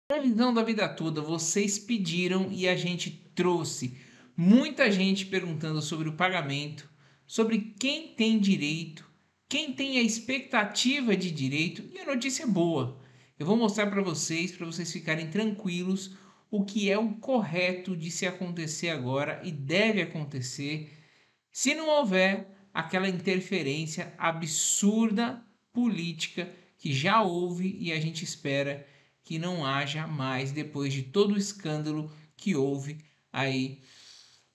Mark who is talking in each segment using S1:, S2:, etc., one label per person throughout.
S1: Previsão da vida toda, vocês pediram e a gente trouxe. Muita gente perguntando sobre o pagamento, sobre quem tem direito, quem tem a expectativa de direito, e a notícia é boa. Eu vou mostrar para vocês ficarem tranquilos o que é o correto de se acontecer agora e deve acontecer se não houver aquela interferência absurda política que já houve e a gente espera que não haja mais depois de todo o escândalo que houve aí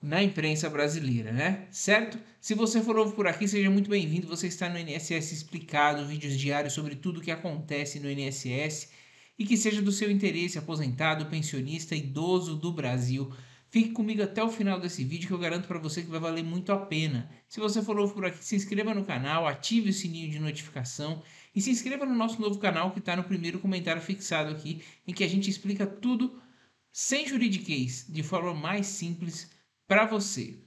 S1: na imprensa brasileira, né? Certo? Se você for novo por aqui, seja muito bem-vindo. Você está no INSS Explicado, vídeos diários sobre tudo o que acontece no INSS e que seja do seu interesse, aposentado, pensionista, idoso do Brasil. Fique comigo até o final desse vídeo que eu garanto para você que vai valer muito a pena. Se você for novo por aqui, se inscreva no canal, ative o sininho de notificação e se inscreva no nosso novo canal que está no primeiro comentário fixado aqui, em que a gente explica tudo sem juridiquês, de forma mais simples para você.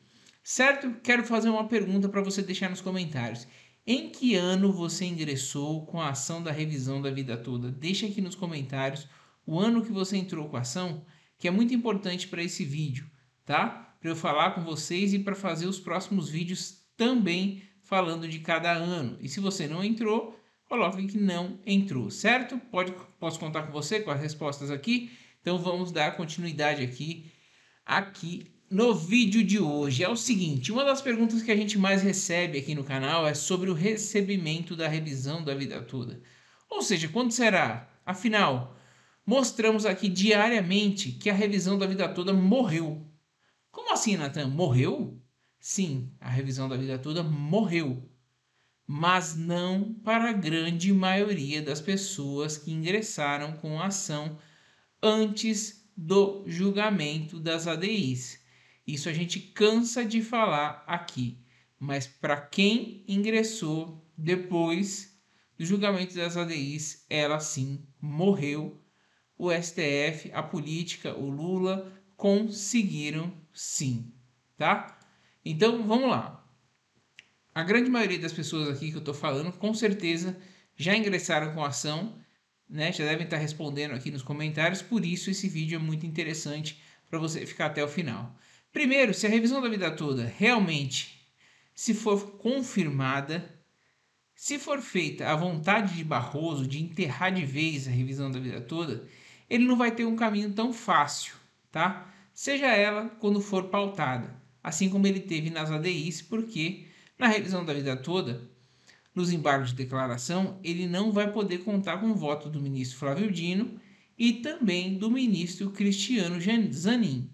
S1: Certo? Quero fazer uma pergunta para você deixar nos comentários. Em que ano você ingressou com a ação da revisão da vida toda? Deixa aqui nos comentários o ano que você entrou com a ação, que é muito importante para esse vídeo, tá? Para eu falar com vocês e para fazer os próximos vídeos também falando de cada ano. E se você não entrou, coloque que não entrou, certo? Posso contar com você com as respostas aqui? Então vamos dar continuidade aqui no vídeo de hoje. É o seguinte, uma das perguntas que a gente mais recebe aqui no canal é sobre o recebimento da revisão da vida toda. Ou seja, quando será? Afinal, mostramos aqui diariamente que a revisão da vida toda morreu. Como assim, Nathan? Morreu? Sim, a revisão da vida toda morreu. Mas não para a grande maioria das pessoas que ingressaram com a ação antes do julgamento das ADIs. Isso a gente cansa de falar aqui, mas para quem ingressou depois do julgamento das ADIs, ela sim morreu. O STF, a política, o Lula conseguiram sim, tá? Então vamos lá. A grande maioria das pessoas aqui que eu estou falando, com certeza, já ingressaram com a ação, né? Já devem estar respondendo aqui nos comentários, por isso esse vídeo é muito interessante para você ficar até o final. Primeiro, se a revisão da vida toda realmente, se for confirmada, se for feita a vontade de Barroso de enterrar de vez a revisão da vida toda, ele não vai ter um caminho tão fácil, tá? Seja ela quando for pautada, assim como ele teve nas ADIs, porque na revisão da vida toda, nos embargos de declaração, ele não vai poder contar com o voto do ministro Flávio Dino e também do ministro Cristiano Zanin.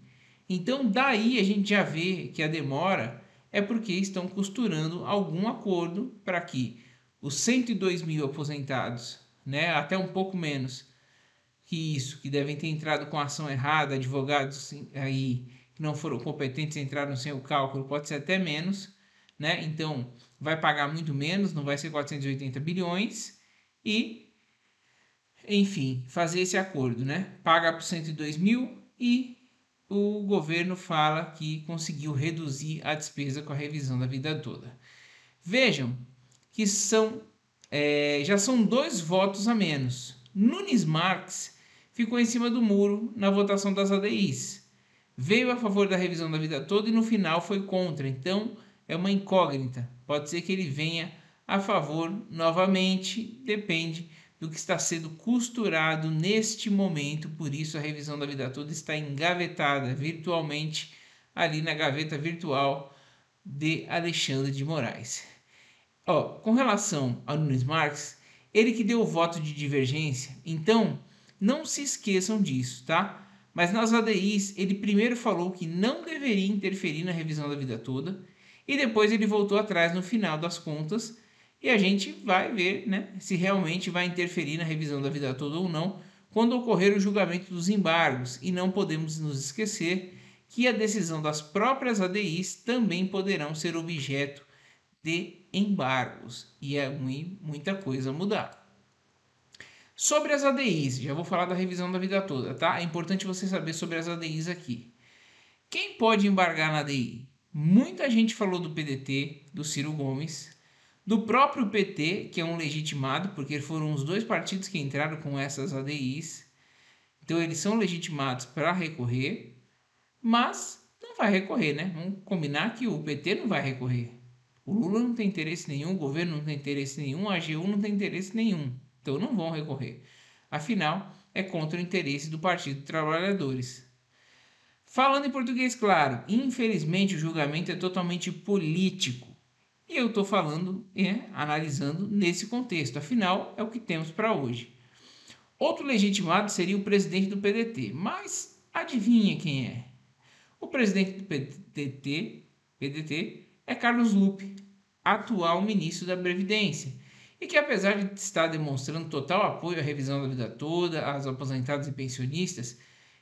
S1: Então, daí a gente já vê que a demora é porque estão costurando algum acordo para que os 102 mil aposentados, né, até um pouco menos que isso, que devem ter entrado com ação errada, advogados aí que não foram competentes entraram sem o cálculo, pode ser até menos, né? Então vai pagar muito menos, não vai ser 480 bilhões e, enfim, fazer esse acordo, né? Paga por 102 mil e o governo fala que conseguiu reduzir a despesa com a revisão da vida toda. Vejam que já são 2 votos a menos. Nunes Marques ficou em cima do muro na votação das ADIs. Veio a favor da revisão da vida toda e no final foi contra. Então é uma incógnita. Pode ser que ele venha a favor novamente, depende do que está sendo costurado neste momento. Por isso a revisão da vida toda está engavetada virtualmente ali na gaveta virtual de Alexandre de Moraes. Com relação ao Nunes Marques, ele que deu o voto de divergência, então não se esqueçam disso, tá? Mas nas ADIs, ele primeiro falou que não deveria interferir na revisão da vida toda e depois ele voltou atrás no final das contas e a gente vai ver, né, se realmente vai interferir na revisão da vida toda ou não quando ocorrer o julgamento dos embargos. E não podemos nos esquecer que a decisão das próprias ADIs também poderão ser objeto de embargos e é muita coisa mudar. Sobre as ADIs, já vou falar da revisão da vida toda, tá? É importante você saber sobre as ADIs aqui. Quem pode embargar na ADI? Muita gente falou do PDT, do Ciro Gomes, do próprio PT, que é um legitimado, porque foram os 2 partidos que entraram com essas ADIs. Então eles são legitimados para recorrer, mas não vai recorrer, né? Vamos combinar que o PT não vai recorrer. O Lula não tem interesse nenhum, o governo não tem interesse nenhum, a AGU não tem interesse nenhum. Então não vão recorrer. Afinal, é contra o interesse do Partido dos Trabalhadores. Falando em português claro, infelizmente o julgamento é totalmente político. E eu estou falando, analisando nesse contexto. Afinal, é o que temos para hoje. Outro legitimado seria o presidente do PDT. Mas adivinha quem é? O presidente do PDT é Carlos Lupe, atual ministro da Previdência. E que apesar de estar demonstrando total apoio à revisão da vida toda, aos aposentados e pensionistas,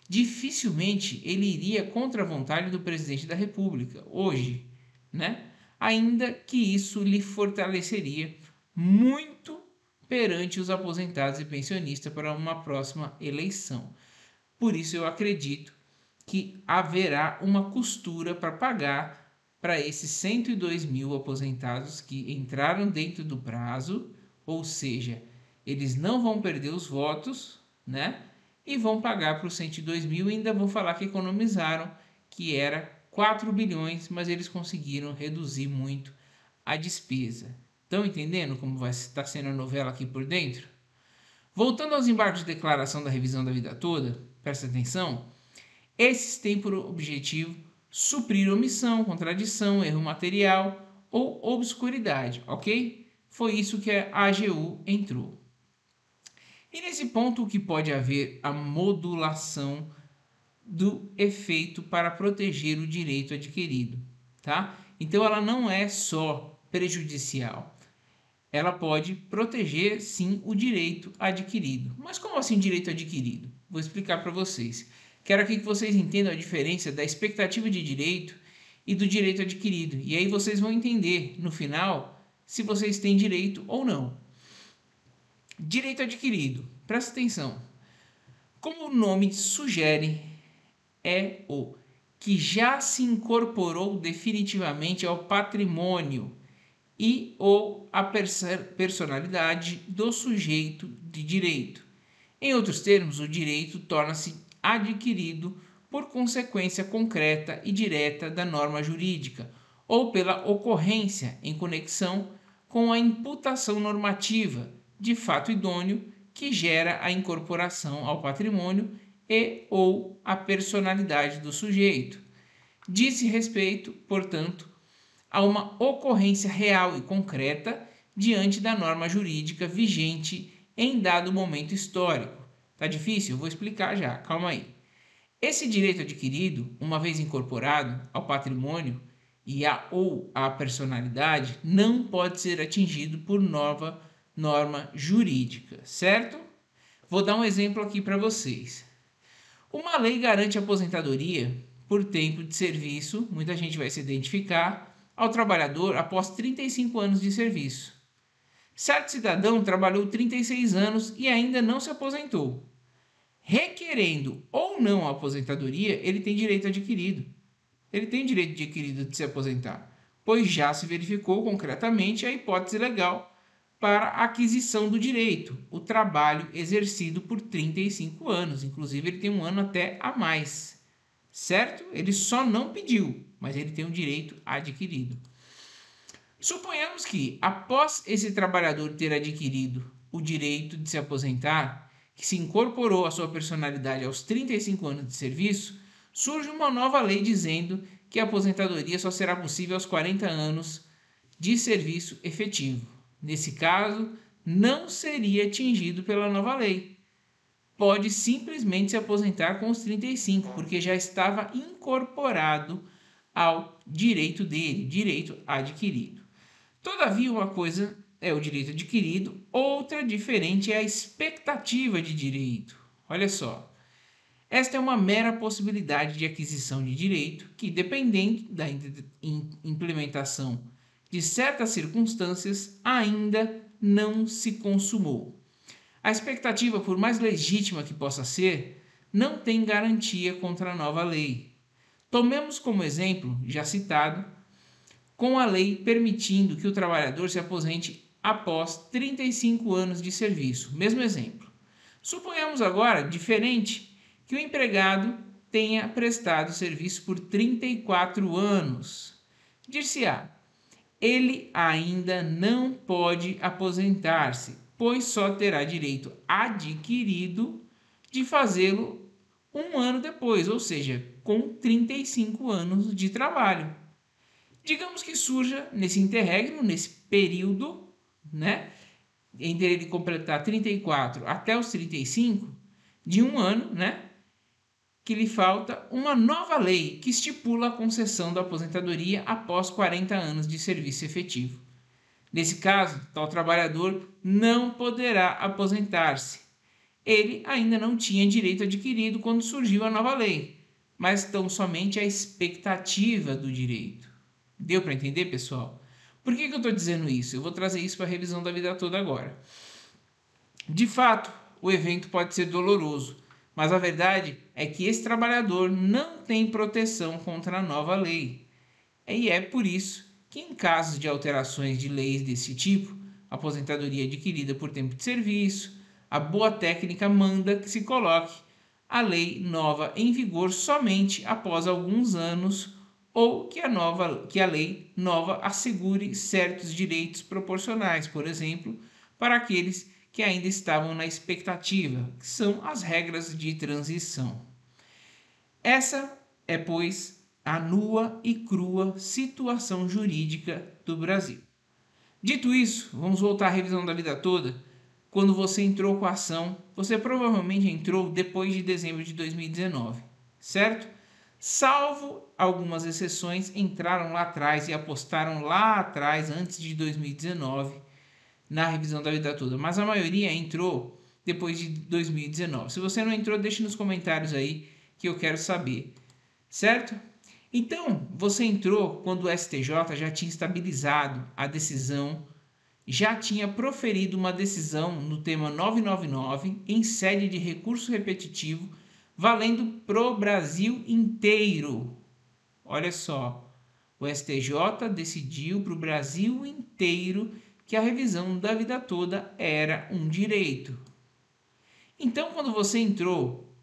S1: dificilmente ele iria contra a vontade do presidente da República, hoje, né? Ainda que isso lhe fortaleceria muito perante os aposentados e pensionistas para uma próxima eleição. Por isso eu acredito que haverá uma costura para pagar para esses 102 mil aposentados que entraram dentro do prazo, ou seja, eles não vão perder os votos, né? E vão pagar para os 102 mil e ainda vão falar que economizaram, que era 4 bilhões, mas eles conseguiram reduzir muito a despesa. Estão entendendo como vai estar sendo a novela aqui por dentro? Voltando aos embargos de declaração da revisão da vida toda, presta atenção, esses têm por objetivo suprir omissão, contradição, erro material ou obscuridade, ok? Foi isso que a AGU entrou. E nesse ponto o que pode haver a modulação do efeito para proteger o direito adquirido, tá? Então ela não é só prejudicial, ela pode proteger sim o direito adquirido. Mas como assim direito adquirido? Vou explicar para vocês. Quero aqui que vocês entendam a diferença da expectativa de direito e do direito adquirido. E aí vocês vão entender no final se vocês têm direito ou não. Direito adquirido, presta atenção. Como o nome sugere, é o que já se incorporou definitivamente ao patrimônio e ou a personalidade do sujeito de direito. Em outros termos, o direito torna-se adquirido por consequência concreta e direta da norma jurídica ou pela ocorrência em conexão com a imputação normativa de fato idôneo que gera a incorporação ao patrimônio e ou a personalidade do sujeito. Diz-se respeito, portanto, a uma ocorrência real e concreta diante da norma jurídica vigente em dado momento histórico. Tá difícil? Eu vou explicar já, calma aí. Esse direito adquirido, uma vez incorporado ao patrimônio e ou à personalidade, não pode ser atingido por nova norma jurídica, certo? Vou dar um exemplo aqui para vocês. Uma lei garante aposentadoria por tempo de serviço, muita gente vai se identificar, ao trabalhador após 35 anos de serviço. Certo cidadão trabalhou 36 anos e ainda não se aposentou. Requerendo ou não a aposentadoria, ele tem direito adquirido. Ele tem direito adquirido de se aposentar, pois já se verificou concretamente a hipótese legal para a aquisição do direito, o trabalho exercido por 35 anos. Inclusive, ele tem um ano até a mais, certo? Ele só não pediu, mas ele tem o direito adquirido. Suponhamos que, após esse trabalhador ter adquirido o direito de se aposentar, que se incorporou à sua personalidade aos 35 anos de serviço, surge uma nova lei dizendo que a aposentadoria só será possível aos 40 anos de serviço efetivo. Nesse caso, não seria atingido pela nova lei. Pode simplesmente se aposentar com os 35, porque já estava incorporado ao direito dele, direito adquirido. Todavia, uma coisa é o direito adquirido, outra diferente é a expectativa de direito. Olha só, esta é uma mera possibilidade de aquisição de direito que, dependendo da implementação de certas circunstâncias, ainda não se consumou. A expectativa, por mais legítima que possa ser, não tem garantia contra a nova lei. Tomemos como exemplo, já citado, com a lei permitindo que o trabalhador se aposente após 35 anos de serviço. Mesmo exemplo. Suponhamos agora, diferente, que o empregado tenha prestado serviço por 34 anos. Dir-se-á, ele ainda não pode aposentar-se, pois só terá direito adquirido de fazê-lo um ano depois, ou seja, com 35 anos de trabalho. Digamos que surja nesse interregno, nesse período, né, entre ele completar 34 até os 35, de um ano, né, que lhe falta uma nova lei que estipula a concessão da aposentadoria após 40 anos de serviço efetivo. Nesse caso, tal trabalhador não poderá aposentar-se. Ele ainda não tinha direito adquirido quando surgiu a nova lei, mas tão somente a expectativa do direito. Deu para entender, pessoal? Por que eu estou dizendo isso? Eu vou trazer isso para a revisão da vida toda agora. De fato, o evento pode ser doloroso, mas a verdade é que esse trabalhador não tem proteção contra a nova lei. E é por isso que, em casos de alterações de leis desse tipo, aposentadoria adquirida por tempo de serviço, a boa técnica manda que se coloque a lei nova em vigor somente após alguns anos ou que a lei nova assegure certos direitos proporcionais, por exemplo, para aqueles que ainda estavam na expectativa, que são as regras de transição. Essa é, pois, a nua e crua situação jurídica do Brasil. Dito isso, vamos voltar à revisão da vida toda. Quando você entrou com a ação, você provavelmente entrou depois de dezembro de 2019, certo? Salvo algumas exceções, entraram lá atrás e apostaram lá atrás, antes de 2019, na revisão da vida toda, mas a maioria entrou depois de 2019. Se você não entrou, deixe nos comentários aí que eu quero saber, certo? Então, você entrou quando o STJ já tinha estabilizado a decisão, já tinha proferido uma decisão no tema 999 em sede de recurso repetitivo, valendo pro Brasil inteiro. Olha só, o STJ decidiu para o Brasil inteiro que a revisão da vida toda era um direito. Então, quando você entrou,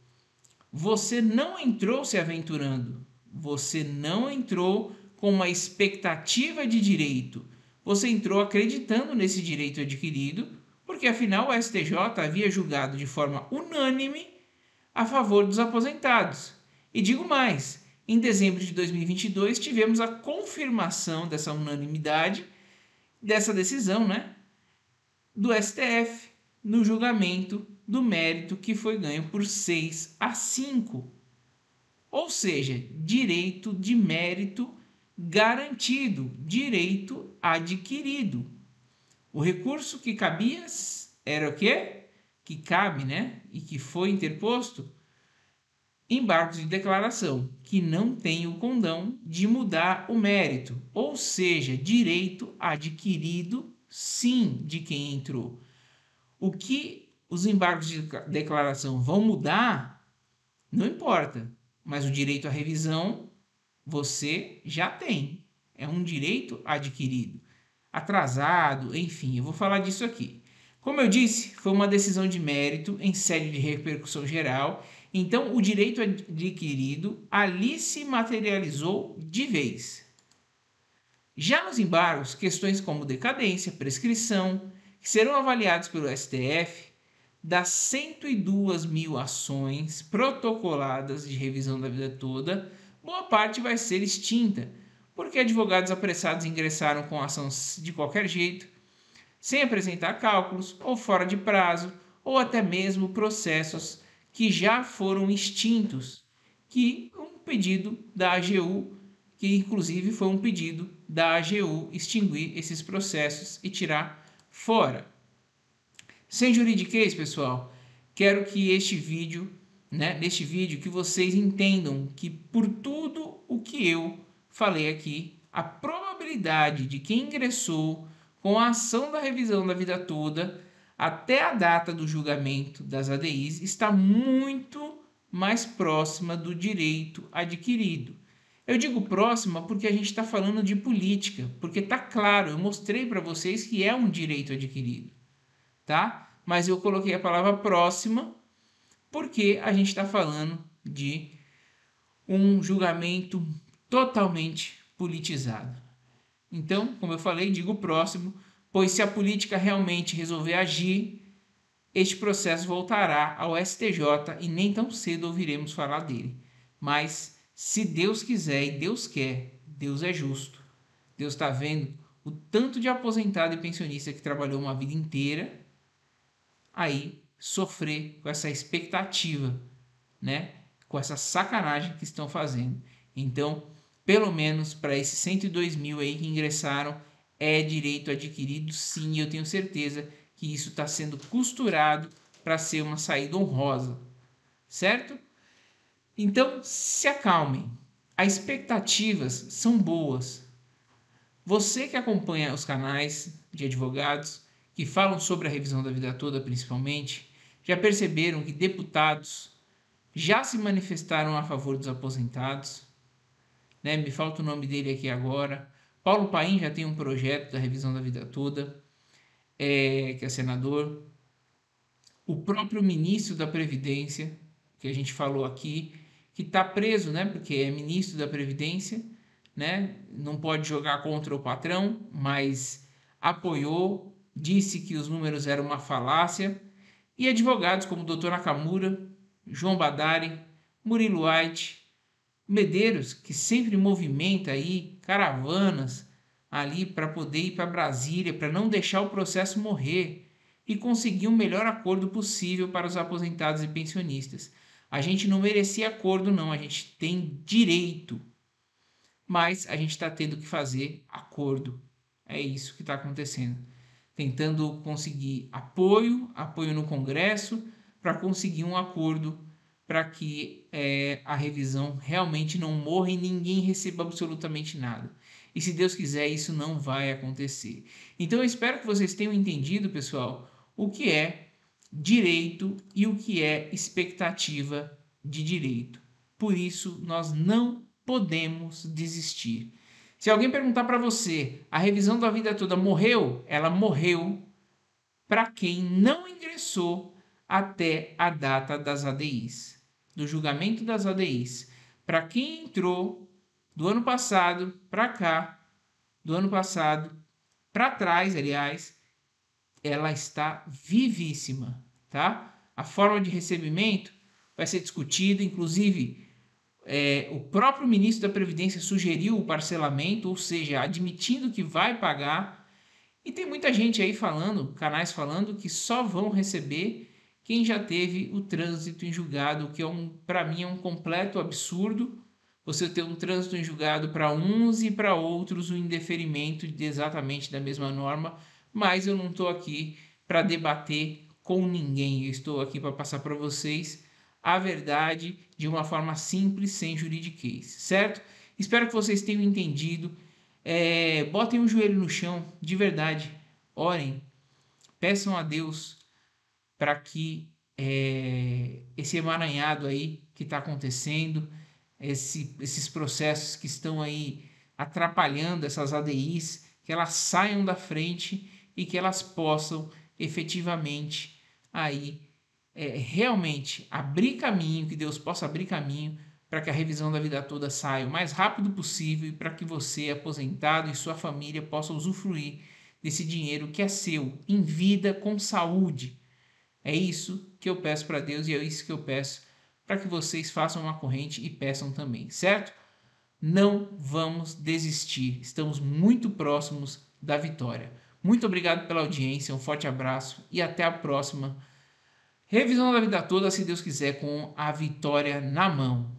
S1: você não entrou se aventurando, você não entrou com uma expectativa de direito, você entrou acreditando nesse direito adquirido, porque afinal o STJ havia julgado de forma unânime a favor dos aposentados. E digo mais, em dezembro de 2022 tivemos a confirmação dessa unanimidade, dessa decisão, né, do STF no julgamento do mérito que foi ganho por 6-5. Ou seja, direito de mérito garantido, direito adquirido. O recurso que cabia era o quê? Que cabe, né? E que foi interposto? Embargos de declaração, que não tem o condão de mudar o mérito, ou seja, direito adquirido, sim, de quem entrou. O que os embargos de declaração vão mudar, não importa, mas o direito à revisão você já tem, é um direito adquirido, atrasado, enfim, eu vou falar disso aqui. Como eu disse, foi uma decisão de mérito em sede de repercussão geral. Então, o direito adquirido ali se materializou de vez. Já nos embargos, questões como decadência, prescrição, que serão avaliados pelo STF, das 102 mil ações protocoladas de revisão da vida toda, boa parte vai ser extinta, porque advogados apressados ingressaram com a ação de qualquer jeito, sem apresentar cálculos, ou fora de prazo, ou até mesmo processos que já foram extintos, que um pedido da AGU, que inclusive foi um pedido da AGU extinguir esses processos e tirar fora. Sem juridiquês, pessoal, quero que neste vídeo, que vocês entendam que por tudo o que eu falei aqui, a probabilidade de quem ingressou com a ação da revisão da vida toda até a data do julgamento das ADIs está muito mais próxima do direito adquirido. Eu digo próxima porque a gente está falando de política, porque está claro, eu mostrei para vocês que é um direito adquirido, tá? Mas eu coloquei a palavra próxima porque a gente está falando de um julgamento totalmente politizado. Então, como eu falei, digo o próximo, pois se a política realmente resolver agir, este processo voltará ao STJ e nem tão cedo ouviremos falar dele. Mas, se Deus quiser e Deus quer, Deus é justo. Deus está vendo o tanto de aposentado e pensionista que trabalhou uma vida inteira aí sofrer com essa expectativa, né? Com essa sacanagem que estão fazendo. Então, pelo menos para esses 102 mil aí que ingressaram, é direito adquirido, sim, e eu tenho certeza que isso está sendo costurado para ser uma saída honrosa, certo? Então, se acalmem. As expectativas são boas. Você que acompanha os canais de advogados que falam sobre a revisão da vida toda, principalmente, já perceberam que deputados já se manifestaram a favor dos aposentados, né? Me falta o nome dele aqui agora. Paulo Paim já tem um projeto da revisão da vida toda, que é senador. O próprio ministro da Previdência, que a gente falou aqui, que está preso, né? Porque é ministro da Previdência, né? Não pode jogar contra o patrão, mas apoiou, disse que os números eram uma falácia. E advogados como o Dr. Nakamura, João Badari, Murilo White, Medeiros, que sempre movimenta aí caravanas ali para poder ir para Brasília, para não deixar o processo morrer e conseguir o melhor acordo possível para os aposentados e pensionistas. A gente não merecia acordo, não, a gente tem direito, mas a gente está tendo que fazer acordo. É isso que está acontecendo. Tentando conseguir apoio no Congresso, para conseguir um acordo para que a revisão realmente não morra e ninguém receba absolutamente nada. E se Deus quiser, isso não vai acontecer. Então eu espero que vocês tenham entendido, pessoal, o que é direito e o que é expectativa de direito. Por isso, nós não podemos desistir. Se alguém perguntar para você, a revisão da vida toda morreu? Ela morreu para quem não ingressou até a data das ADIs, do julgamento das ADIs. Para quem entrou do ano passado para cá, do ano passado para trás, aliás, ela está vivíssima, tá? A forma de recebimento vai ser discutida, inclusive o próprio ministro da Previdência sugeriu o parcelamento, ou seja, admitindo que vai pagar. E tem muita gente aí falando, canais falando, que só vão receber quem já teve o trânsito em julgado, que para mim é um completo absurdo. Você ter um trânsito em julgado para uns e para outros o indeferimento exatamente da mesma norma, mas eu não estou aqui para debater com ninguém, eu estou aqui para passar para vocês a verdade de uma forma simples, sem juridiquês, certo? Espero que vocês tenham entendido. Botem o joelho no chão, de verdade, orem, peçam a Deus para que esse emaranhado aí que está acontecendo, esses processos que estão aí atrapalhando essas ADIs, que elas saiam da frente e que elas possam efetivamente aí realmente abrir caminho, que Deus possa abrir caminho para que a revisão da vida toda saia o mais rápido possível e para que você, aposentado e sua família, possam usufruir desse dinheiro que é seu, em vida, com saúde. É isso que eu peço para Deus e é isso que eu peço para que vocês façam uma corrente e peçam também, certo? Não vamos desistir, estamos muito próximos da vitória. Muito obrigado pela audiência, um forte abraço e até a próxima. Revisão da vida toda, se Deus quiser, com a vitória na mão.